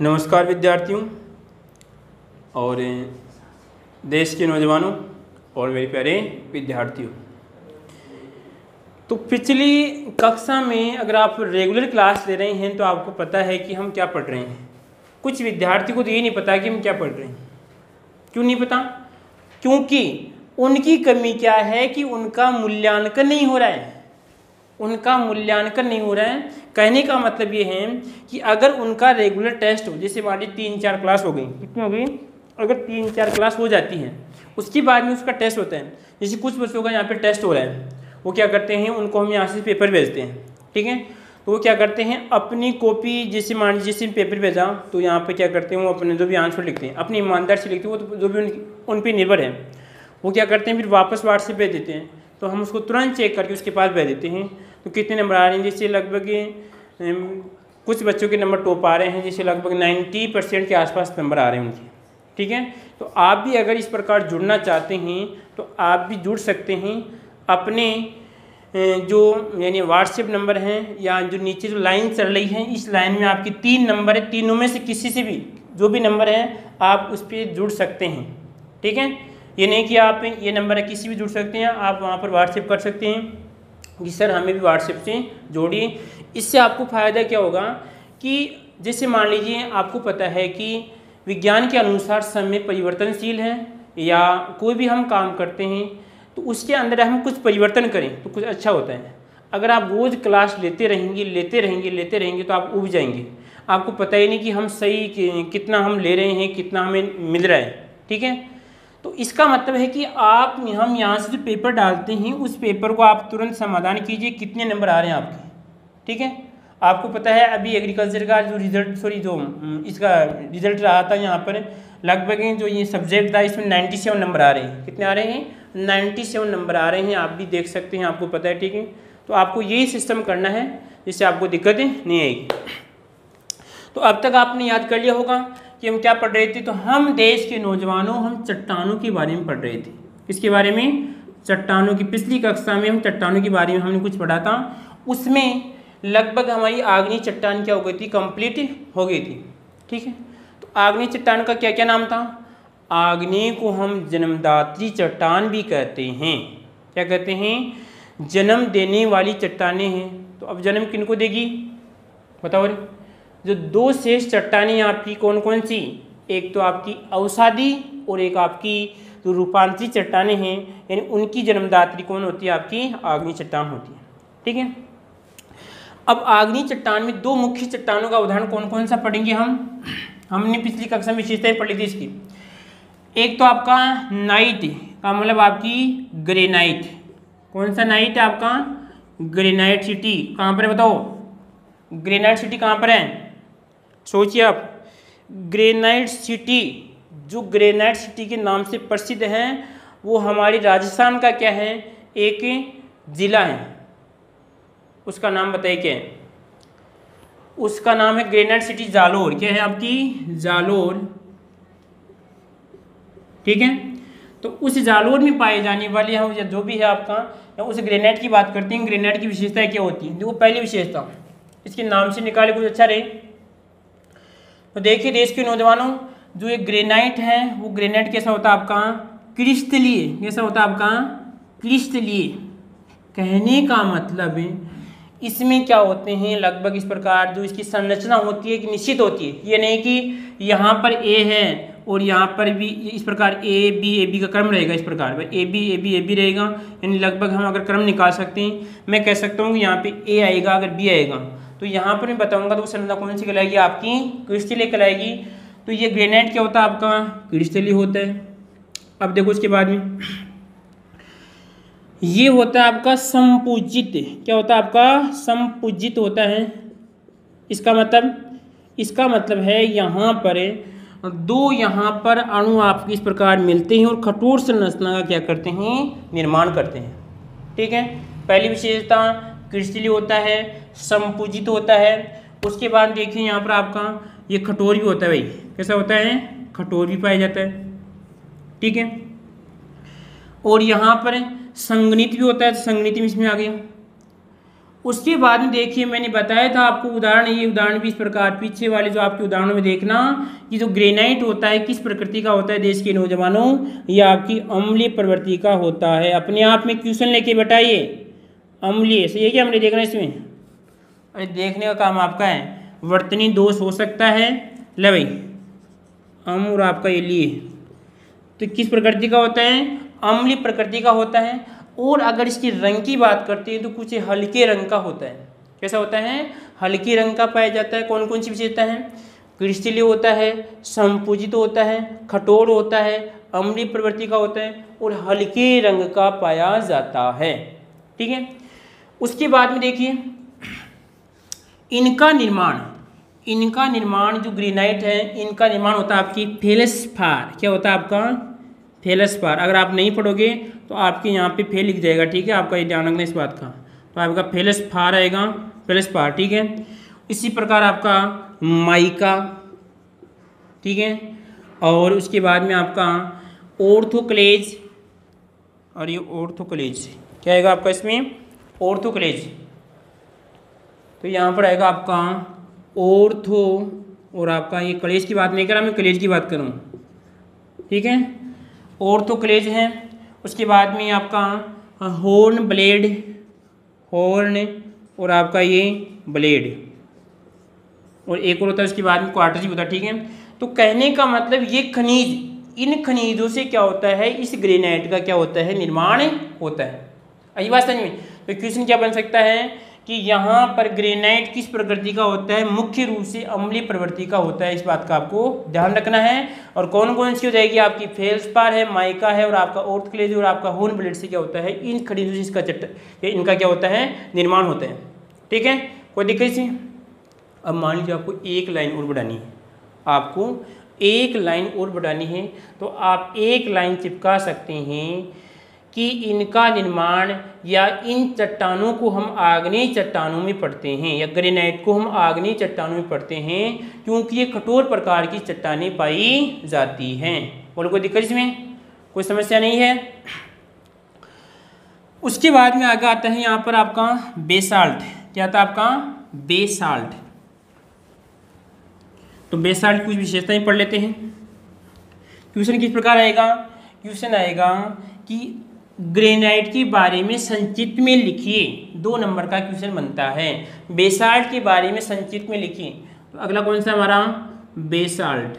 नमस्कार विद्यार्थियों और देश के नौजवानों और मेरे प्यारे विद्यार्थियों। तो पिछली कक्षा में अगर आप रेगुलर क्लास ले रहे हैं तो आपको पता है कि हम क्या पढ़ रहे हैं। कुछ विद्यार्थी को तो ये नहीं पता कि हम क्या पढ़ रहे हैं। क्यों नहीं पता? क्योंकि उनकी कमी क्या है कि उनका मूल्यांकन नहीं हो रहा है। उनका मूल्यांकन नहीं हो रहा है। कहने का मतलब ये है कि अगर उनका रेगुलर टेस्ट हो, जैसे मान लीजिए 3-4 क्लास हो गई, कितनी हो गई? अगर 3-4 क्लास हो जाती हैं, उसके बाद में उसका टेस्ट होता है। जैसे कुछ बच्चों का यहाँ पे टेस्ट हो रहा है, वो क्या करते हैं, उनको हम यहाँ से पेपर भेजते हैं, ठीक है। तो वो क्या करते हैं, अपनी कॉपी जैसे मान लीजिए जैसे पेपर भेजा तो यहाँ पे क्या करते हैं, वो अपने जो भी आंसर लिखते हैं अपनी ईमानदार से लिखते हैं, वो तो जो भी उन पर निर्भर है। वो क्या करते हैं, फिर वापस व्हाट्सएप भेज देते हैं, तो हम उसको तुरंत चेक करके उसके पास भेज देते हैं। तो कितने नंबर आ रहे हैं, जैसे लगभग कुछ बच्चों के नंबर टॉप आ रहे हैं, जैसे लगभग 90% के आसपास नंबर आ रहे हैं उनके, ठीक है। तो आप भी अगर इस प्रकार जुड़ना चाहते हैं तो आप भी जुड़ सकते हैं। अपने जो यानी व्हाट्सएप नंबर हैं या जो नीचे जो लाइन चल रही है, इस लाइन में आपके 3 नंबर है, तीनों में से किसी से भी जो भी नंबर है आप उस पर जुड़ सकते हैं, ठीक है। ये नहीं कि आप ये नंबर है किसी भी जुड़ सकते हैं, आप वहाँ पर व्हाट्सएप कर सकते हैं कि सर हमें भी व्हाट्सएप से जोड़िए। इससे आपको फ़ायदा क्या होगा कि जैसे मान लीजिए आपको पता है कि विज्ञान के अनुसार समय परिवर्तनशील है, या कोई भी हम काम करते हैं तो उसके अंदर हम कुछ परिवर्तन करें तो कुछ अच्छा होता है। अगर आप रोज़ क्लास लेते रहेंगे तो आप उब जाएंगे। आपको पता ही नहीं कि हम सही कितना हम ले रहे हैं, कितना हमें मिल रहा है, ठीक है। तो इसका मतलब है कि हम यहाँ से जो पेपर डालते हैं उस पेपर को आप तुरंत समाधान कीजिए, कितने नंबर आ रहे हैं आपके, ठीक है। आपको पता है अभी एग्रीकल्चर का जो इसका रिजल्ट रहा था, यहाँ पर लगभग जो ये सब्जेक्ट था इसमें 97 नंबर आ रहे हैं। कितने आ रहे हैं? 97 नंबर आ रहे हैं। आप भी देख सकते हैं, आपको पता है, ठीक है। तो आपको यही सिस्टम करना है जिससे आपको दिक्कतें नहीं आएगी। तो अब तक आपने याद कर लिया होगा कि हम क्या पढ़ रहे थे। तो हम देश के नौजवानों, हम चट्टानों के बारे में पढ़ रहे थे। किसके बारे में? चट्टानों की। पिछली कक्षा में हम चट्टानों के बारे में हमने कुछ पढ़ा था। उसमें लगभग हमारी आग्नेय चट्टान क्या हो गई थी, कंप्लीट हो गई थी, ठीक है। तो आग्नेय चट्टान का क्या क्या नाम था? आग्नेय को हम जन्मदात्री चट्टान भी कहते हैं। क्या कहते हैं? जन्म देने वाली चट्टानें हैं। तो अब जन्म किनको देगी बताओ रे? जो 2 शेष चट्टानें आपकी कौन कौन सी? एक तो आपकी अवसादी और एक आपकी जो रूपांतरित चट्टानें हैं, यानी उनकी जन्मदात्री कौन होती है? आपकी आग्नेय चट्टान होती है, ठीक है। अब आग्नेय चट्टान में 2 मुख्य चट्टानों का उदाहरण कौन कौन सा पढ़ेंगे हमने पिछली कक्षा में विशेषताएं पढ़ी थी इसकी। एक तो आपका नाइट का मतलब आपकी ग्रेनाइट। कौन सा नाइट है आपका? Granite city. कहाँ पर है बताओ? ग्रेनाइट सिटी कहाँ पर है? सोचिए आप। ग्रेनाइट सिटी, जो ग्रेनाइट सिटी के नाम से प्रसिद्ध है, वो हमारे राजस्थान का क्या है? एक जिला है। उसका नाम बताइए क्या है? उसका नाम है ग्रेनाइट सिटी जालोर। क्या है आपकी? जालोर, ठीक है। तो उस जालोर में पाए जाने वाले हम जो भी है आपका, उस ग्रेनाइट की बात करते हैं। ग्रेनाइट की विशेषताएं क्या होती है? देखो, पहली विशेषता इसके नाम से निकाले कुछ अच्छा रहे। तो देखिए देश के नौजवानों, जो ये ग्रेनाइट है वो ग्रेनाइट कैसा होता है आपका? क्रिस्टलीय। कैसा होता है आपका? क्रिस्टलीय। कहने का मतलब है इसमें क्या होते हैं, लगभग इस प्रकार जो इसकी संरचना होती है कि निश्चित होती है। ये नहीं कि यहाँ पर ए है और यहाँ पर भी इस प्रकार ए बी का क्रम रहेगा। इस प्रकार ए बी रहेगा, यानी लगभग हम अगर क्रम निकाल सकते हैं, मैं कह सकता हूँ कि यहाँ पे ए आएगा, अगर बी आएगा तो यहाँ पर मैं बताऊँगा तो वो संरचना कौन सी कहलाएगी? आपकी क्रिस्टलीय कहलाएगी। तो ये ग्रेनाइट क्या होता है आपका? क्रिस्टलीय होता है। अब देखो इसके बाद में ये होता है आपका संपूजित। क्या होता है आपका? संपूजित होता है। इसका मतलब है यहाँ पर 2 यहाँ पर अणु आपको इस प्रकार मिलते हैं और कठोर संरचना का क्या करते हैं? निर्माण करते हैं, ठीक है। पहली विशेषता क्रिस्टलीय होता है, संपूजित होता है। उसके बाद देखिए यहाँ पर आपका ये कठोर भी होता है। भाई कैसा होता है? कठोर भी पाया जाता है, ठीक है। और यहाँ पर संगनित भी होता है। संगनित में इसमें आ गया। उसके बाद में देखिए मैंने बताया था आपको उदाहरण, ये उदाहरण भी इस प्रकार पीछे वाले जो आपके उदाहरणों में देखना कि जो ग्रेनाइट होता है किस प्रकृति का होता है देश के नौजवानों, ये आपकी अम्लीय प्रवृत्ति का होता है। अपने आप में क्वेश्चन लेके बताइए अम्लीय सही है क्या, हमने देखना इसमें, अरे देखने का काम आपका है। वर्तनी दोष हो सकता है, ले भाई अम और आपका ये लिए, तो किस प्रकृति का होता है, अम्लीय प्रकृति का होता है। और अगर इसकी रंग की बात करते हैं तो कुछ हल्के रंग का होता है। कैसा होता है, हल्के रंग का पाया जाता है। कौन कौन सी विशेषता है, क्रिस्टलीय होता है, संपूजित होता है, कठोर होता है, अम्लीय प्रवृत्ति का होता है और हल्के रंग का पाया जाता है। ठीक है, उसके बाद में देखिए इनका निर्माण जो ग्रेनाइट है इनका निर्माण होता है आपकी फेल्सपार। क्या होता है आपका, फेल्सपार। अगर आप नहीं पढ़ोगे तो आपके यहाँ पे फेल लिख जाएगा, ठीक है, आपका ये ध्यान रखना इस बात का। तो आपका फेल्सपार आएगा, फेल्सपार, ठीक है। इसी प्रकार आपका माइका, ठीक है, और उसके बाद में आपका ऑर्थोक्लेज, और ये ऑर्थोक्लेज क्या आएगा आपका इसमें, ऑर्थोक्लेज। तो यहाँ पर आएगा आपका ऑर्थो, और आपका ये कलेज की बात नहीं कर रहा मैं, कलेज की बात करूँ, ठीक है, ऑर्थोक्लेज है। उसके बाद में आपका हॉर्न ब्लेड, हॉर्न और आपका ये ब्लेड, और एक और होता है उसके बाद में क्वार्टज होता है, ठीक है। तो कहने का मतलब ये खनिज, इन खनिजों से क्या होता है, इस ग्रेनाइट का क्या होता है, निर्माण होता है। आई बात समझ में। तो क्वेश्चन क्या बन सकता है कि यहाँ पर ग्रेनाइट किस प्रकृति का होता है, मुख्य रूप से अम्लीय प्रवृत्ति का होता है। इस बात का आपको ध्यान रखना है। और कौन कौन सी हो जाएगी आपकी, फेल्सपार है, माइका है और आपका ऑर्थोक्लेज और आपका हॉर्न ब्लेड से क्या होता है, इन खनिजों से इसका इनका क्या होता है, निर्माण होता है। ठीक है, कोई दिक्कत इसमें। अब मान लीजिए आपको एक लाइन और बढ़ानी है, आपको एक लाइन और बढ़ानी है, तो आप एक लाइन चिपका सकते हैं कि इनका निर्माण, या इन चट्टानों को हम आग्नेय चट्टानों में पढ़ते हैं, या ग्रेनाइट को हम आग्नेय चट्टानों में पढ़ते हैं, क्योंकि ये कठोर प्रकार की चट्टानें पाई जाती हैं। बोलो कोई दिक्कत इसमें, कोई समस्या नहीं है। उसके बाद में आगे आता है यहाँ पर आपका बेसाल्ट। क्या था आपका, बेसाल्ट। तो बेसाल्ट की कुछ विशेषताएं पढ़ लेते हैं। क्वेश्चन किस प्रकार आएगा, क्वेश्चन आएगा कि ग्रेनाइट के बारे में संक्षिप्त में लिखिए। 2 नंबर का क्वेश्चन बनता है, बेसाल्ट के बारे में संक्षिप्त में लिखिए। तो अगला कौन सा हमारा, बेसाल्ट।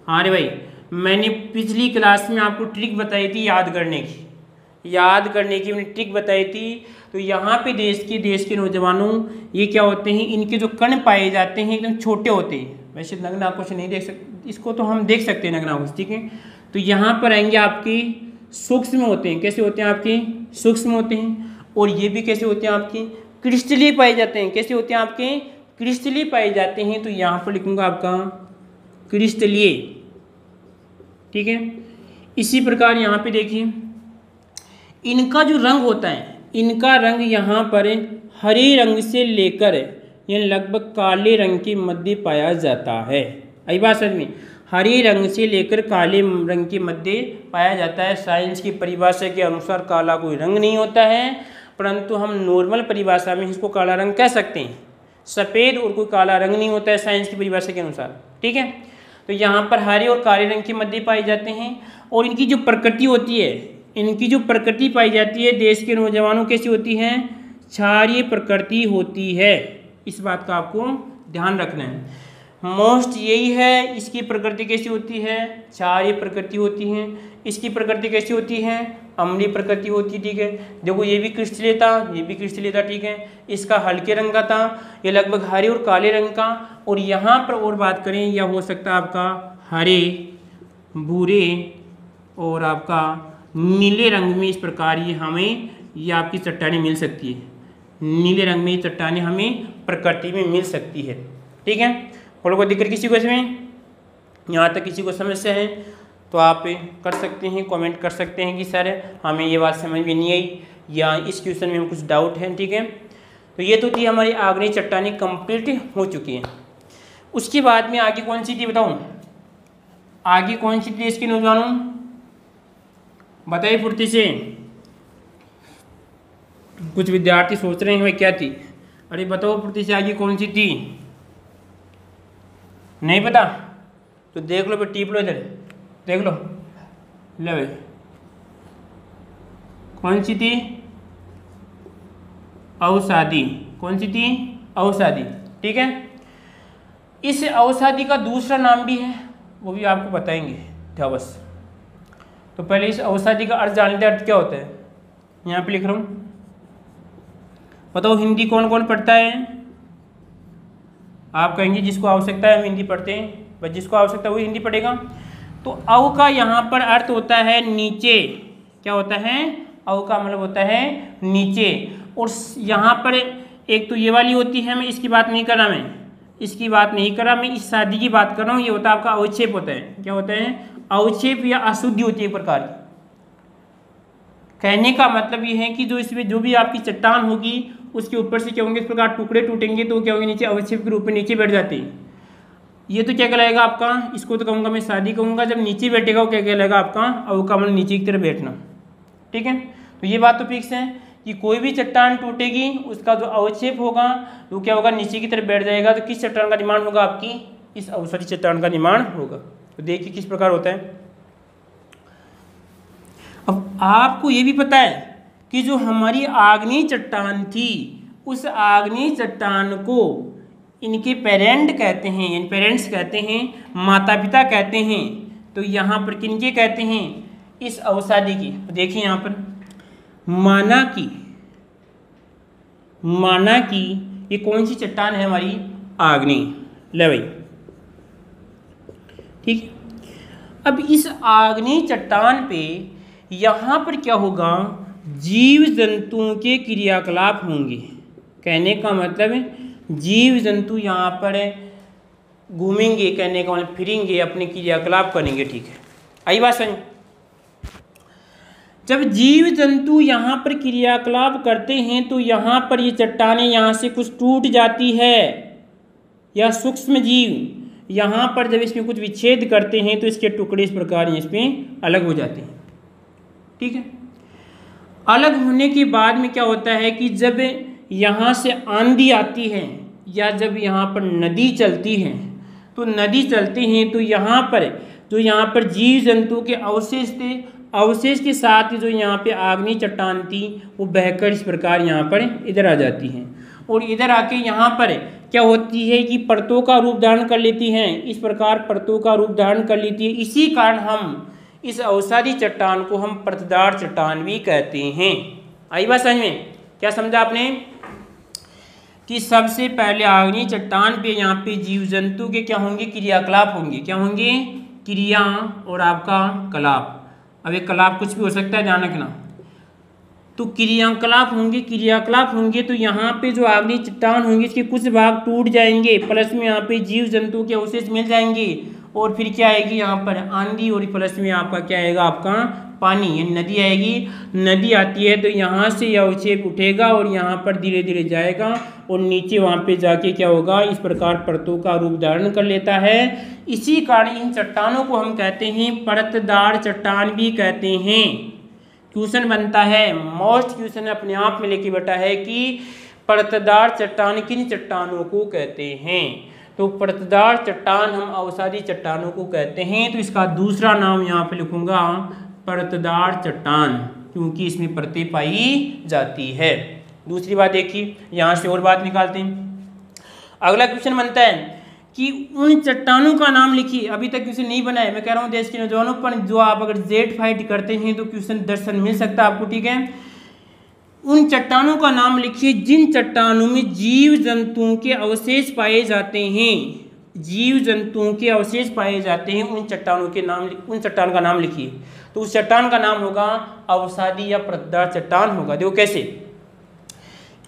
हाँ रे भाई, मैंने पिछली क्लास में आपको ट्रिक बताई थी याद करने की मैंने ट्रिक बताई थी। तो यहाँ पे देश के नौजवानों, ये क्या होते हैं, इनके जो कण पाए जाते हैं एकदम छोटे होते हैं। वैसे नग्न आंखों से नहीं देख सकते, इसको तो हम देख सकते हैं नग्न आंखों से, ठीक है। तो यहाँ पर आएंगे आपकी सूक्ष्म होते हैं। कैसे होते हैं आपके, सूक्ष्म होते हैं। और ये भी कैसे होते हैं आपके, क्रिस्टलीय पाए जाते हैं। कैसे होते हैं आपके, क्रिस्टलीय पाए जाते हैं। तो यहाँ पर लिखूंगा आपका क्रिस्टलीय, ठीक है। इसी प्रकार यहाँ पे देखिए इनका जो रंग होता है, इनका रंग यहाँ पर हरे रंग से लेकर यह लगभग काले रंग के मध्य पाया जाता है। आई बात समझ में, हरे रंग से लेकर काले रंग के मध्य पाया जाता है। साइंस की परिभाषा के अनुसार काला कोई रंग नहीं होता है, परंतु हम नॉर्मल परिभाषा में इसको काला रंग कह सकते हैं। सफ़ेद और कोई काला रंग नहीं होता है साइंस की परिभाषा के अनुसार, ठीक है। तो यहाँ पर हरे और काले रंग के मध्य पाए जाते हैं। और इनकी जो प्रकृति होती है, इनकी जो प्रकृति पाई जाती है देश के नौजवानों कैसी होती है, क्षारीय प्रकृति होती है। इस बात का आपको ध्यान रखना है। मोस्ट यही है, इसकी प्रकृति कैसी होती है, क्षारीय प्रकृति होती है। इसकी प्रकृति कैसी होती है, अम्लीय प्रकृति होती है, ठीक है। देखो ये भी क्रिस्टलीय था, ये भी क्रिस्टलीय था, ठीक है। इसका हल्के रंग का था, ये लगभग हरे और काले रंग का। और यहाँ पर और बात करें, यह हो सकता है आपका हरे, भूरे और आपका नीले रंग में। इस प्रकार ये हमें, ये आपकी चट्टानें मिल सकती है। नीले रंग में ये चट्टानें हमें प्रकृति में मिल सकती है, ठीक है। और कोई दिक्कत किसी को इसमें, यहाँ तक किसी को समस्या है तो आप कर सकते हैं, कमेंट कर सकते हैं कि सर हमें ये बात समझ में नहीं आई, या इस क्वेश्चन में हम कुछ डाउट है, ठीक है। तो ये तो थी हमारी आग्नेय चट्टानें कंप्लीट हो चुकी हैं। उसके बाद में आगे कौन सी थी बताऊँ, आगे कौन सी थी इसके नौजवानों, बताइए फुर्ती से। कुछ विद्यार्थी सोच रहे हैं भाई क्या थी। अरे बताओ प्रतिशाखी कौन सी थी, नहीं पता तो देख लो, फिर टीप लो, इधर देख लो, ले भाई कौन सी थी, अवसादी, कौन सी थी, अवसादी। ठीक है, इस अवसादी का दूसरा नाम भी है, वो भी आपको बताएंगे क्या बस। तो पहले इस अवसादी का अर्थ जान लेते, अर्थ क्या होता है, यहाँ पे लिख रहा हूँ। बताओ हिंदी कौन कौन पढ़ता है, आप कहेंगे जिसको आवश्यकता है हम हिंदी पढ़ते हैं, बस जिसको आवश्यकता है वो हिंदी पढ़ेगा। तो अव का यहाँ पर अर्थ होता है नीचे, क्या होता है, अव का मतलब होता है नीचे। और यहाँ पर एक तो ये वाली होती है, मैं इसकी बात नहीं कर रहा, मैं इसकी बात नहीं कर रहा, मैं इस शादी की बात कर रहा हूँ। ये होता है आपका अवक्षेप होता है, क्या होता है, अवक्षेप या अशुद्धि होती है एक प्रकार की। कहने का मतलब ये है कि जो इसमें जो भी आपकी चट्टान होगी उसके ऊपर से क्या होंगे, इस प्रकार टुकड़े टूटेंगे तो क्या होंगे, नीचे अवक्षेप के रूप में नीचे बैठ जाते हैं। ये तो क्या कहलाएगा आपका, इसको तो कहूँगा मैं शादी कहूँगा, जब नीचे बैठेगा वो क्या कहलाएगा आपका, अव का मतलब नीचे की तरफ बैठना। ठीक है, तो ये बात तो फिक्स है कि कोई भी चट्टान टूटेगी उसका जो अवक्षेप होगा वो क्या होगा, नीचे की तरफ बैठ जाएगा। तो किस चट्टान का निर्माण होगा, आपकी इस अवसादी चट्टान का निर्माण होगा। तो देखिए किस प्रकार होता है। अब आपको ये भी पता है कि जो हमारी आग्नेय चट्टान थी, उस आग्नेय चट्टान को इनके पेरेंट कहते हैं, यानी पेरेंट्स कहते हैं, माता पिता कहते हैं। तो यहाँ पर किनके कहते हैं, इस अवसादी की। तो देखिए यहाँ पर माना की ये कौन सी चट्टान है, हमारी आग्नेय, ले भाई। ठीक, अब इस आग्नेय चट्टान पे यहाँ पर क्या होगा, जीव जंतुओं के क्रियाकलाप होंगे। कहने का मतलब जीव जंतु यहाँ पर घूमेंगे, कहने का मतलब फिरेंगे, अपने क्रियाकलाप करेंगे। ठीक है, आई बात समझ। जब जीव जंतु यहाँ पर क्रियाकलाप करते हैं तो यहाँ पर ये चट्टानें यहाँ से कुछ टूट जाती है, या सूक्ष्म जीव यहाँ पर जब इसमें कुछ विच्छेद करते हैं तो इसके टुकड़े इस प्रकार इसमें अलग हो जाते हैं। ठीक है, अलग होने के बाद में क्या होता है कि जब यहाँ से आंधी आती है या जब यहाँ पर नदी चलती है, तो नदी चलते हैं तो यहाँ पर जो यहाँ पर जीव जंतु के अवशेष थे, अवशेष के साथ जो यहाँ पे आग्नेय चट्टान थी वो बहकर इस प्रकार यहाँ पर इधर आ जाती हैं, और इधर आके यहाँ पर क्या होती है कि परतों का रूप धारण कर लेती हैं। इस प्रकार परतों का रूप धारण कर लेती है। इसी कारण हम इस अवसादी चट्टान को हम परतदार चट्टान भी कहते हैं। आई बात समझ में, क्या समझा आपने, कि सबसे पहले आग्नेय चट्टान पे यहाँ पे जीव जंतु के क्या होंगे, क्रियाकलाप होंगे। क्या होंगे, क्रिया और आपका कलाप। अब एक कलाप कुछ भी हो सकता है, ध्यान रखना। तो क्रियाकलाप होंगे तो यहाँ पे जो आग्नेय चट्टान होंगे इसके कुछ भाग टूट जाएंगे, प्लस में यहाँ पे जीव जंतु के अवशेष मिल जाएंगे, और फिर क्या आएगी यहाँ पर आंधी, और प्लस में आपका क्या आएगा, आपका पानी, यानी नदी आएगी। नदी आती है तो यहाँ से यह अवक्षेप उठेगा और यहाँ पर धीरे धीरे जाएगा और नीचे वहाँ पे जाके क्या होगा, इस प्रकार परतों का रूप धारण कर लेता है। इसी कारण इन चट्टानों को हम कहते हैं परतदार चट्टान भी कहते हैं। क्वेश्चन बनता है, मोस्ट क्वेश्चन अपने आप में लेके बैठा है कि परतदार चट्टान किन चट्टानों को कहते हैं। तो परतदार चट्टान हम अवसादी चट्टानों को कहते हैं। तो इसका दूसरा नाम यहाँ पे लिखूंगा परतदार चट्टान, क्योंकि इसमें परतें पाई जाती है। दूसरी बात देखिए, यहाँ से और बात निकालते हैं। अगला क्वेश्चन बनता है कि उन चट्टानों का नाम लिखिए। अभी तक क्वेश्चन नहीं बना है, मैं कह रहा हूँ देश के नौजवानों पर, जो आप अगर जेड फाइट करते हैं तो क्वेश्चन दर्शन मिल सकता है आपको। ठीक है, उन चट्टानों का नाम लिखिए जिन चट्टानों में जीव जंतुओं के अवशेष पाए जाते हैं। जीव जंतुओं के अवशेष पाए जाते हैं, उन चट्टानों के नाम, उन चट्टान का नाम लिखिए। तो उस चट्टान का नाम होगा अवसादी या परतदार चट्टान होगा। देखो कैसे,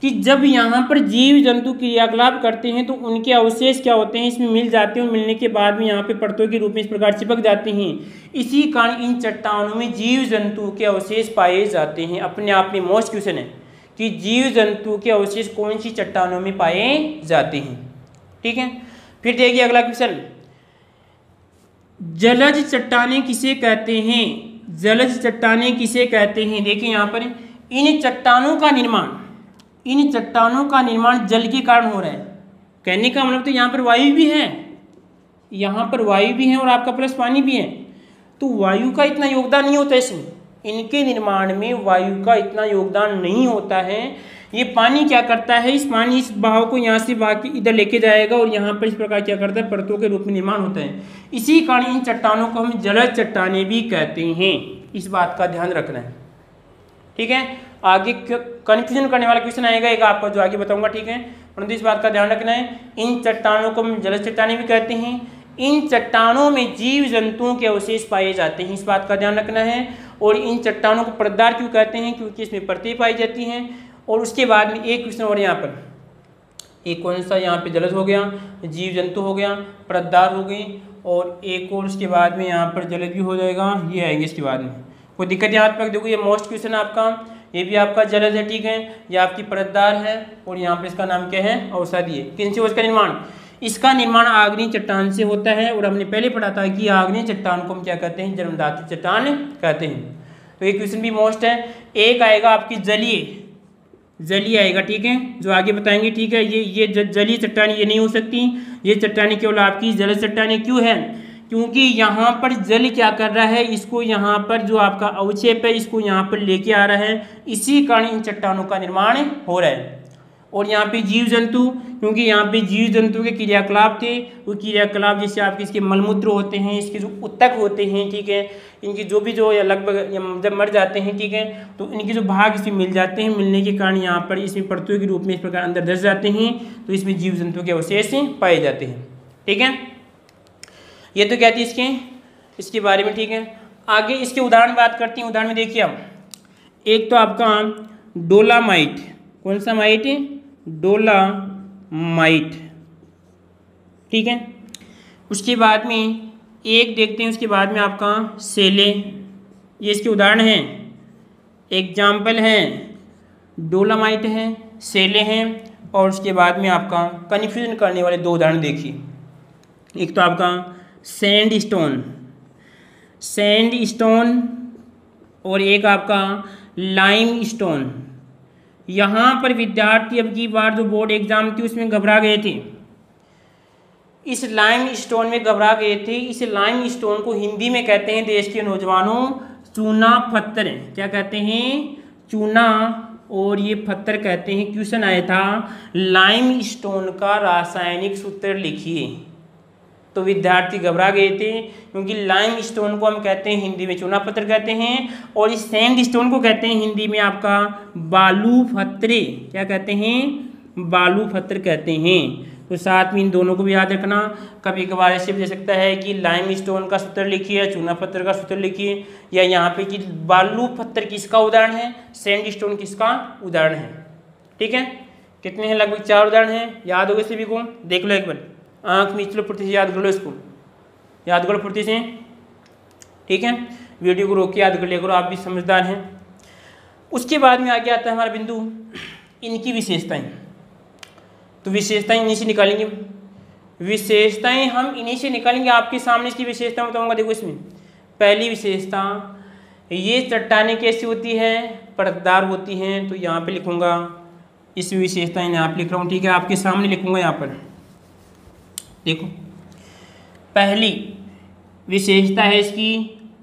कि जब यहाँ पर जीव जंतु क्रियाकलाप करते हैं तो उनके अवशेष क्या होते हैं, इसमें मिल जाते हैं, और मिलने के बाद में यहाँ पे परतों के रूप में इस प्रकार चिपक जाते हैं। इसी कारण इन चट्टानों में जीव जंतु के अवशेष पाए जाते हैं। अपने आप में मोस्ट क्वेश्चन है कि जीव जंतु के अवशेष कौन सी चट्टानों में पाए जाते हैं। ठीक है, फिर देखिए अगला क्वेश्चन, जलज चट्टानें किसे कहते हैं। जलज चट्टानें किसे कहते हैं। देखिए यहाँ पर इन चट्टानों का निर्माण, इन चट्टानों का निर्माण जल के कारण हो रहा है। कहने का मतलब तो यहाँ पर वायु भी है, यहाँ पर वायु भी है और आपका प्लस पानी भी है, तो वायु का इतना योगदान नहीं होता इसमें, इनके निर्माण में वायु का इतना योगदान नहीं होता है। ये पानी क्या करता है, इस पानी इस बहाव को यहाँ से बहा के इधर लेके जाएगा और यहाँ पर इस प्रकार क्या करता है, परतों के रूप में निर्माण होता है। इसी कारण इन चट्टानों को हम जलज चट्टानें भी कहते हैं, इस बात का ध्यान रखना है। ठीक है, आगे कन्फ्यूजन करने वाला क्वेश्चन आएगा एक आपका जो आगे बताऊंगा, ठीक है, परंतु इस बात का ध्यान रखना है। इन चट्टानों को हम जलज चट्टानें भी कहते हैं। इन चट्टानों में जीव जंतुओं के अवशेष पाए जाते हैं, इस बात का ध्यान रखना है। और इन चट्टानों को परतदार क्यों कहते हैं, क्योंकि इसमें परतें पाई जाती हैं। और उसके बाद में एक क्वेश्चन और यहाँ पर, एक कौन सा यहाँ पे जलज हो गया, जीव जंतु हो गया, परतदार हो गई, और एक और उसके बाद में यहाँ पर जलज भी हो जाएगा, ये आएंगे इसके बाद में। कोई दिक्कत यहाँ पर देखो, ये मोस्ट क्वेश्चन आपका, ये भी आपका जलज है, ठीक है, ये आपकी परतदार है, और यहाँ पर इसका नाम क्या है, औषधि है। किन से हो इसका निर्माण, इसका निर्माण आग्नेय चट्टान से होता है। और हमने पहले पढ़ा था कि आग्नेय चट्टान को हम क्या कहते हैं, जन्मदात्री चट्टान कहते हैं। तो ये क्वेश्चन भी मोस्ट है। एक आएगा आपकी जलीय आएगा, ठीक है, जो आगे बताएंगे, ठीक है। ये जलीय चट्टान ये नहीं हो सकती, ये चट्टानें केवल आपकी जलज चट्टानें क्यों है, क्योंकि यहाँ पर जल क्या कर रहा है, इसको यहाँ पर जो आपका अवक्षेप है इसको यहाँ पर लेके आ रहा है, इसी कारण इन चट्टानों का निर्माण हो रहा है। और यहाँ पे जीव जंतु, क्योंकि यहाँ पे जीव जंतु के क्रियाकलाप थे, वो क्रियाकलाप जैसे आपके इसके मलमूत्र होते हैं, इसके जो उत्तक होते हैं, ठीक है, इनकी जो भी जो या लगभग जब मर जाते हैं, ठीक है, तो इनके जो भाग इसमें मिल जाते हैं, मिलने के कारण यहाँ पर इसमें परतों के रूप में इस प्रकार अंदर धस जाते हैं, तो इसमें जीव जंतु के अवशेष पाए जाते हैं। ठीक है, ये तो कहती है इसके बारे में। ठीक है, आगे इसके उदाहरण बात करती हैं। उदाहरण में देखिए आप, एक तो आपका डोलामाइट, कौन सा माइट है, डोलामाइट, ठीक है। उसके बाद में एक देखते हैं, उसके बाद में आपका सेले, ये इसके उदाहरण हैं, एग्जाम्पल हैं, डोलामाइट है, सेले हैं। और उसके बाद में आपका कन्फ्यूजन करने वाले दो उदाहरण देखिए। एक तो आपका सैंड स्टोन और एक आपका लाइम स्टोन। यहाँ पर विद्यार्थी अब की बार जो बोर्ड एग्जाम थी उसमें घबरा गए थे, इस लाइम स्टोन में घबरा गए थे। इस लाइम स्टोन को हिंदी में कहते हैं देश के नौजवानों चूना पत्थर, क्या कहते हैं, चूना और ये पत्थर कहते हैं। क्वेश्चन आया था लाइम स्टोन का रासायनिक सूत्र लिखिए, तो विद्यार्थी घबरा गए थे, क्योंकि लाइम स्टोन को हम कहते हैं हिंदी में चूना पत्थर कहते हैं, और इस सैंड स्टोन को कहते हैं हिंदी में आपका बालू पत्थर, क्या कहते हैं, बालू पत्थर कहते हैं। तो साथ में इन दोनों को भी याद रखना। कभी कभार ऐसे भी दे सकता है कि लाइम स्टोन का सूत्र लिखिए, चूना पत्थर का सूत्र लिखिए, या यहाँ पे कि बालू पत्थर किसका उदाहरण है, सैंड स्टोन किसका उदाहरण है। ठीक है, कितने हैं, लगभग 4 उदाहरण हैं, याद होगा सभी को, देख लो एक बार, आँख मीच लो फुर्ती से, याद कर लो इसको, याद करो फुर्ती से। ठीक है, वीडियो को रोक के याद कर लिया करो, आप भी समझदार हैं। उसके बाद में आगे आता है हमारा बिंदु इनकी विशेषताएं। तो विशेषताएं इन्हीं से निकालेंगे, विशेषताएं हम इन्हीं से निकालेंगे। आपके सामने इसकी विशेषता बताऊंगा। देखो इसमें पहली विशेषता, ये चट्टानें कैसी होती हैं, परतदार होती हैं। तो यहाँ पे लिखूंगा इस विशेषताएं, यहाँ पे लिख रहा हूँ, ठीक है, आपके सामने लिखूंगा यहाँ पर। देखो पहली विशेषता है इसकी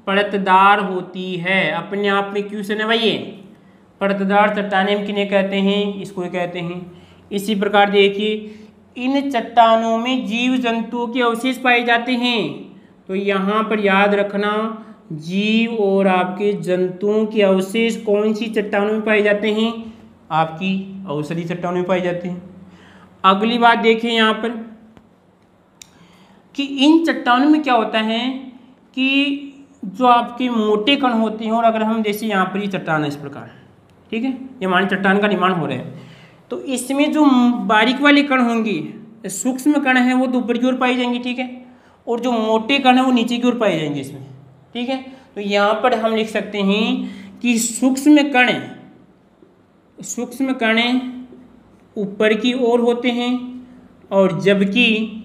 परतदार होती है, अपने आप में क्यों से न भाई, ये परतदार चट्टानें हम किन्हें कहते हैं, इसको कहते हैं। इसी प्रकार देखिए इन चट्टानों में जीव जंतुओं के अवशेष पाए जाते हैं। तो यहाँ पर याद रखना, जीव और आपके जंतुओं के अवशेष कौन सी चट्टानों में पाए जाते हैं, आपकी औषधि चट्टानों में पाए जाते हैं। अगली बात देखें यहाँ पर कि इन चट्टानों में क्या होता है कि जो आपके मोटे कण होते हैं, और अगर हम जैसे यहाँ पर ये चट्टान है इस प्रकार, ठीक है, ये हमारे चट्टान का निर्माण हो रहा है, तो इसमें जो बारीक वाले कण होंगे, सूक्ष्म कण हैं, वो तो ऊपर की ओर पाई जाएंगी, ठीक है, और जो मोटे कण हैं वो नीचे की ओर पाए जाएंगे इसमें। ठीक है, तो यहाँ पर हम लिख सकते हैं कि सूक्ष्म कण ऊपर की ओर होते हैं, और जबकि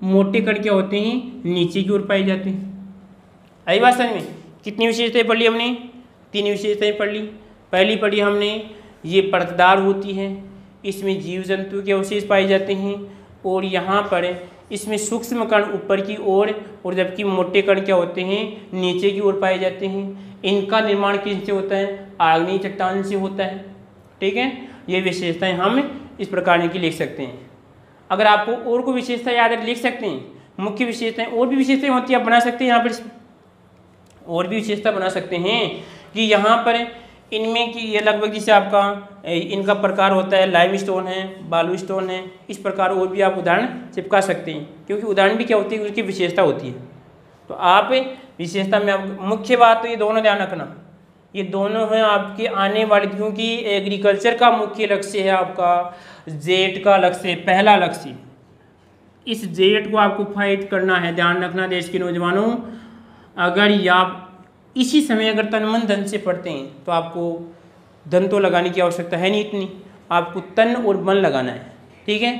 मोटे कण क्या होते हैं, नीचे की ओर पाए जाते हैं। आई बात समझ में? कितनी विशेषताएं पढ़ ली हमने, 3 विशेषताएं पढ़ ली। पहली पढ़ी हमने ये परतदार होती है, इसमें जीव जंतु के अवशेष पाए जाते हैं, और यहाँ पर इसमें सूक्ष्म कण ऊपर की ओर और जबकि मोटे कण क्या होते हैं, नीचे की ओर पाए जाते हैं। इनका निर्माण किससे होता है, आग्नेय चट्टान से होता है। ठीक है, ये विशेषताएं हम इस प्रकार की लिख सकते हैं। अगर आपको और कोई विशेषता याद है लिख सकते हैं, मुख्य विशेषताएं और भी विशेषताएं होती है, आप बना सकते हैं। यहाँ पर और भी विशेषता बना सकते हैं कि यहाँ पर इनमें कि ये लगभग जैसे आपका इनका प्रकार होता है, लाइम स्टोन है, बालू स्टोन है, इस प्रकार और भी आप उदाहरण चिपका सकते हैं, क्योंकि उदाहरण भी क्या होती है, उसकी विशेषता होती है। तो आप विशेषता में आप मुख्य बात तो ये दोनों ध्यान रखना, ये दोनों हैं आपके आने वाले, क्योंकि एग्रीकल्चर का मुख्य लक्ष्य है आपका जेट का लक्ष्य, पहला लक्ष्य। इस जेट को आपको फाइट करना है, ध्यान रखना देश के नौजवानों। अगर आप इसी समय अगर तन मन धन से पढ़ते हैं तो आपको धन तो लगाने की आवश्यकता है नहीं इतनी, आपको तन और मन लगाना है। ठीक है,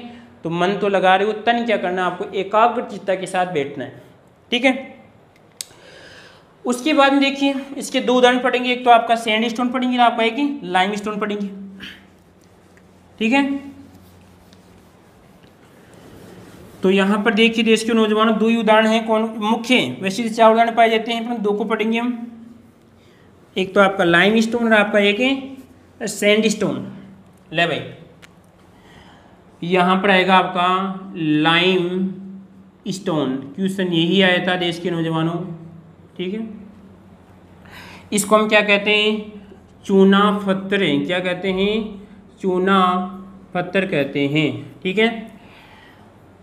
तो मन तो लगा रहे हो, तन क्या करना है, आपको एकाग्रचित्ता के साथ बैठना है। ठीक है, उसके बाद में देखिए इसके दो उदाहरण पढ़ेंगे, एक तो आपका सैंड स्टोन पढ़ेंगे, आपका एक लाइम स्टोन पढ़ेंगे। ठीक है, तो यहाँ पर देखिए देश के नौजवानों दो ही उदाहरण हैं, कौन मुख्य, वैसे 4 उदाहरण पाए जाते हैं, पर दो को पढ़ेंगे हम। एक तो आपका लाइम स्टोन और आपका एक है सैंड स्टोन। ले भाई, यहाँ पर आएगा आपका लाइम स्टोन, क्वेश्चन यही आया था देश के नौजवानों। ठीक है, इसको हम क्या कहते हैं, चूना पत्थर, क्या कहते हैं, चूना पत्थर कहते हैं। ठीक है,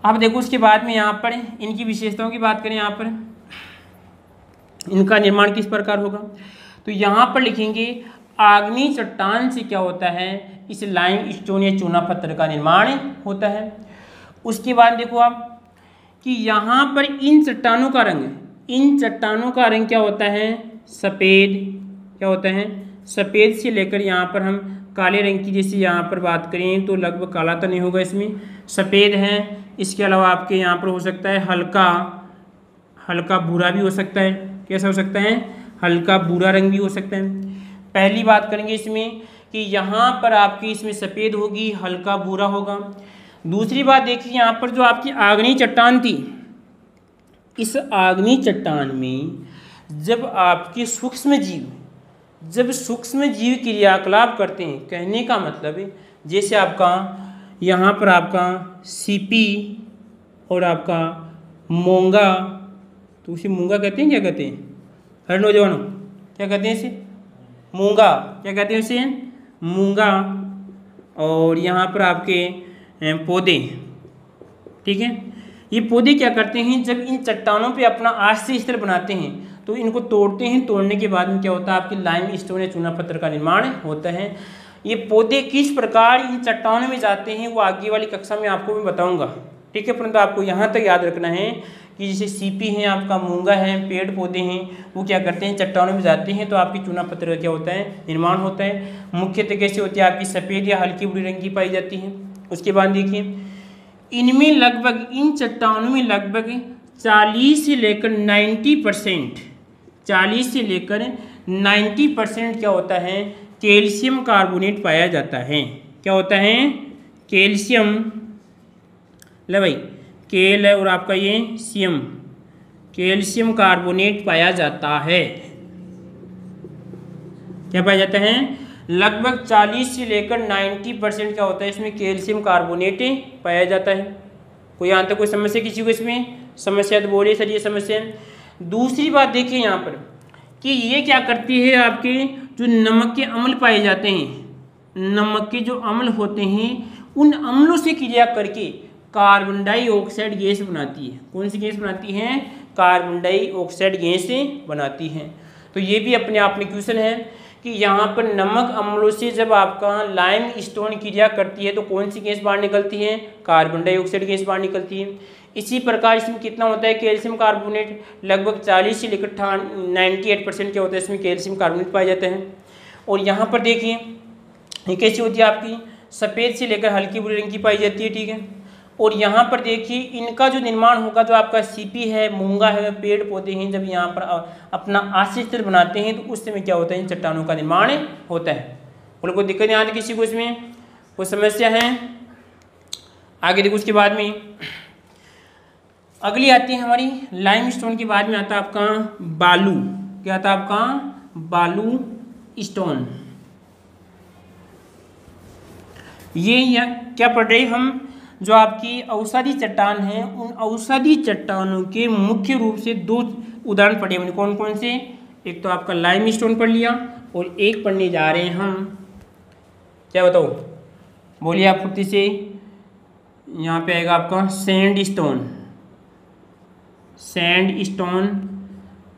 अब देखो उसके बाद में यहाँ पर इनकी विशेषताओं की बात करें, यहाँ पर इनका निर्माण किस प्रकार होगा, तो यहाँ पर लिखेंगे आग्नेय चट्टान से क्या होता है, इस लाइम स्टोन या चूना पत्थर का निर्माण होता है। उसके बाद देखो आप कि यहाँ पर इन चट्टानों का रंग, इन चट्टानों का रंग क्या होता है, सफ़ेद, क्या होता है, सफ़ेद से लेकर यहाँ पर हम काले रंग की जैसे यहाँ पर बात करें तो लगभग काला तो नहीं होगा, इसमें सफ़ेद है। इसके अलावा आपके यहाँ पर हो सकता है हल्का हल्का भूरा भी हो सकता है, कैसा हो सकता है, हल्का भूरा रंग भी हो सकता है। पहली बात करेंगे इसमें कि यहाँ पर आपकी इसमें सफ़ेद होगी, हल्का भूरा होगा। दूसरी बात देखिए यहाँ पर जो आपकी आग्नेय चट्टान थी, इस आग्नेय चट्टान में जब आपके सूक्ष्म जीव क्रियाकलाप करते हैं, कहने का मतलब है जैसे आपका यहाँ पर आपका सीपी और आपका मूंगा, तो उसे मूंगा कहते हैं, क्या कहते हैं, हर नौजवानों क्या कहते हैं इसे, मूंगा, क्या कहते हैं इसे, मूंगा। और यहाँ पर आपके पौधे, ठीक है, ये पौधे क्या करते हैं, जब इन चट्टानों पे अपना आश्रय स्थल बनाते हैं तो इनको तोड़ते हैं, तोड़ने के बाद में क्या होता है, आपकी लाइम स्टोन या चूना पत्थर का निर्माण होता है। ये पौधे किस प्रकार इन चट्टानों में जाते हैं वो आगे वाली कक्षा में आपको मैं बताऊंगा। ठीक है, परंतु आपको यहाँ तक याद रखना है कि जैसे सीपी है, आपका मूंगा है, पेड़ पौधे हैं, वो क्या करते हैं, चट्टानों में जाते हैं तो आपकी चूना पत्थर का क्या होता है, निर्माण होता है। मुख्यतः कैसे होती है, आपकी सफ़ेद या हल्की भूरी रंग की पाई जाती है। उसके बाद देखिए इनमें लगभग, इन चट्टानों में लगभग 40 से लेकर 90%, 40 से लेकर 90% क्या होता है, कैल्शियम कार्बोनेट पाया जाता है। क्या होता है, कैल्शियम, ले भाई, केल है और आपका ये सीएम, कैल्शियम कार्बोनेट पाया जाता है। क्या पाया जाता है, लगभग 40 से लेकर 90% क्या होता है, इसमें कैल्शियम कार्बोनेट पाया जाता है। कोई यहाँ तक कोई समस्या किसी को इसमें समस्या तो बोलिए सर ये समस्या। दूसरी बात देखिए यहाँ पर कि ये क्या करती है, आपके जो नमक के अम्ल पाए जाते हैं, नमक के जो अम्ल होते हैं उन अम्लों से क्रिया करके कार्बन डाइऑक्साइड गैस बनाती है। कौन सी गैस बनाती है, कार्बन डाइऑक्साइड गैस बनाती है। तो ये भी अपने आप में क्वेश्चन है कि यहाँ पर नमक अम्लों से जब आपका लाइम स्टोन क्रिया करती है तो कौन सी गैस बाहर निकलती है, कार्बन डाइऑक्साइड गैस बाहर निकलती है। इसी प्रकार इसमें कितना होता है, कैल्शियम कार्बोनेट लगभग 40 से लेकर 98% क्या होता है, इसमें कैल्शियम कार्बोनेट पाया जाता है। और यहाँ पर देखिए ये कैसी होती है, आपकी सफ़ेद से लेकर हल्की भूरे रंग की पाई जाती है। ठीक है, और यहाँ पर देखिए इनका जो निर्माण होगा, जो आपका सीपी है, मूंगा है, पेड़ पौधे हैं, जब यहाँ पर अपना आश्रय स्थल बनाते हैं तो उस समय क्या होता है, इन चट्टानों का निर्माण होता है। बोलो कोई दिक्कत नहीं आती किसी को, इसमें कोई समस्या है? आगे देखो, उसके बाद में अगली आती है हमारी लाइमस्टोन के बाद में आता है आपका बालू। क्या आता है आपका? बालू स्टोन। ये क्या पढ़ रहे हम? जो आपकी औषधि चट्टान है, उन औषधि चट्टानों के मुख्य रूप से 2 उदाहरण पढ़े हमने। कौन कौन से? एक तो आपका लाइमस्टोन पढ़ लिया और एक पढ़ने जा रहे हैं हम, क्या बताओ, बोलिए आप फुर्ती से। यहाँ पे आएगा आपका सैंड स्टोन। सैंड स्टोन,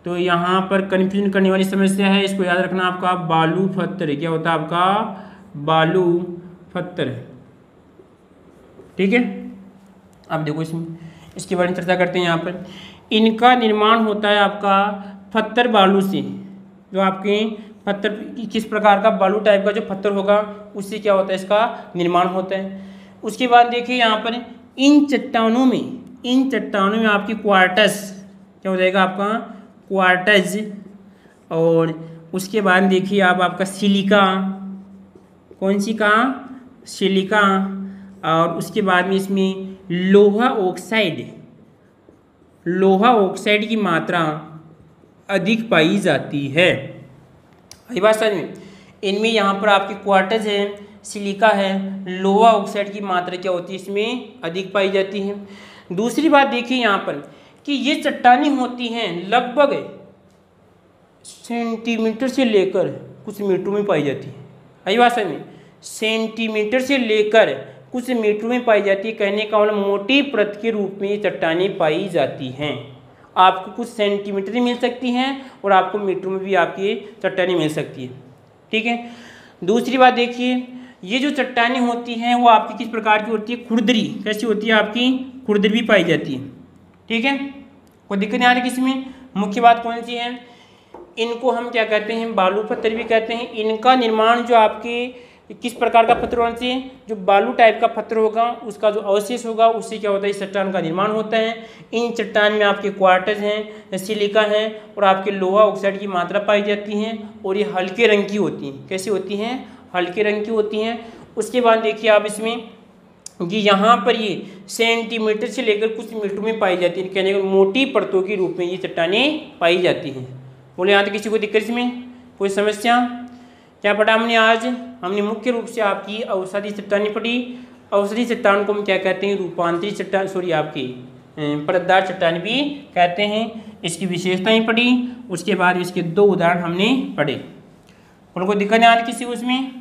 तो यहाँ पर कन्फ्यूजन करने वाली समस्या है, इसको याद रखना आपका बालू पत्थर। क्या होता है आपका? बालू पत्थर। ठीक है, अब देखो इसमें इसके बारे में चर्चा करते हैं। यहाँ पर इनका निर्माण होता है आपका पत्थर बालू से। जो आपके पत्थर, किस प्रकार का बालू टाइप का जो पत्थर होगा उससे क्या होता है, इसका निर्माण होता है। उसके बाद देखिए यहाँ पर इन चट्टानों में आपकी क्वार्टज, क्या हो जाएगा आपका? क्वार्टज। और उसके बाद देखिए आप आपका सिलिका। कौन सी का? सिलिका। और उसके बाद में इसमें लोहा ऑक्साइड की मात्रा अधिक पाई जाती है। ये बात समझ में? इनमें यहाँ पर आपकी क्वार्टज है, सिलिका है, लोहा ऑक्साइड की मात्रा क्या होती है, इसमें अधिक पाई जाती है। दूसरी बात देखिए यहाँ पर कि ये चट्टानें होती हैं लगभग सेंटीमीटर से लेकर कुछ मीटरों में पाई जाती है। आई बात समझ में? सेंटीमीटर से लेकर कुछ मीटरों में पाई जाती है। कहने का मतलब मोटी परत के रूप में ये चट्टानें पाई जाती हैं। आपको कुछ सेंटीमीटर में मिल सकती हैं और आपको मीटरों में भी आपकी चट्टानें मिल सकती है। ठीक है, दूसरी बात देखिए, ये जो चट्टानें होती हैं वो आपकी किस प्रकार की होती है? खुरदरी। कैसी होती है आपकी? खुरदरी भी पाई जाती है। ठीक है, कोई दिक्कत नहीं आ रही किसी में? मुख्य बात कौन सी है? इनको हम क्या कहते हैं? बालू पत्थर भी कहते हैं। इनका निर्माण जो आपके किस प्रकार का पत्थर होना चाहिए? जो बालू टाइप का पत्थर होगा उसका जो अवशेष होगा उससे क्या होता है? इस चट्टान का निर्माण होता है। इन चट्टान में आपके क्वार्टज हैं, सिलिका हैं और आपके लोहा ऑक्साइड की मात्रा पाई जाती हैं और ये हल्के रंग की होती हैं। कैसी होती हैं? हल्के रंग की होती हैं। उसके बाद देखिए आप इसमें कि यहाँ पर ये सेंटीमीटर से लेकर कुछ मीटरों में पाई जाती है। कहने का मोटी परतों के रूप में ये चट्टानें पाई जाती हैं। बोले यहाँ तक किसी को दिक्कत इसमें? कोई समस्या? क्या पढ़ा हमने आज? हमने मुख्य रूप से आपकी औषधि चट्टानें पढ़ी। औषधि चट्टान को हम क्या कहते हैं? रूपांतरित चट्टान, सॉरी आपकी परतदार चट्टान भी कहते हैं। इसकी विशेषताएं पढ़ी, उसके बाद इसके 2 उदाहरण हमने पढ़े। उनको दिक्कत नहीं आ रही किसी को उसमें?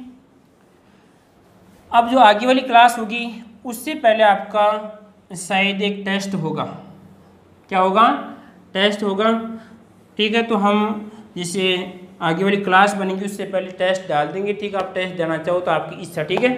अब जो आगे वाली क्लास होगी उससे पहले आपका शायद एक टेस्ट होगा। क्या होगा? टेस्ट होगा। ठीक है, तो हम जिसे आगे वाली क्लास बनेगी उससे पहले टेस्ट डाल देंगे। ठीक है, आप टेस्ट देना चाहो तो आपकी इच्छा। ठीक है।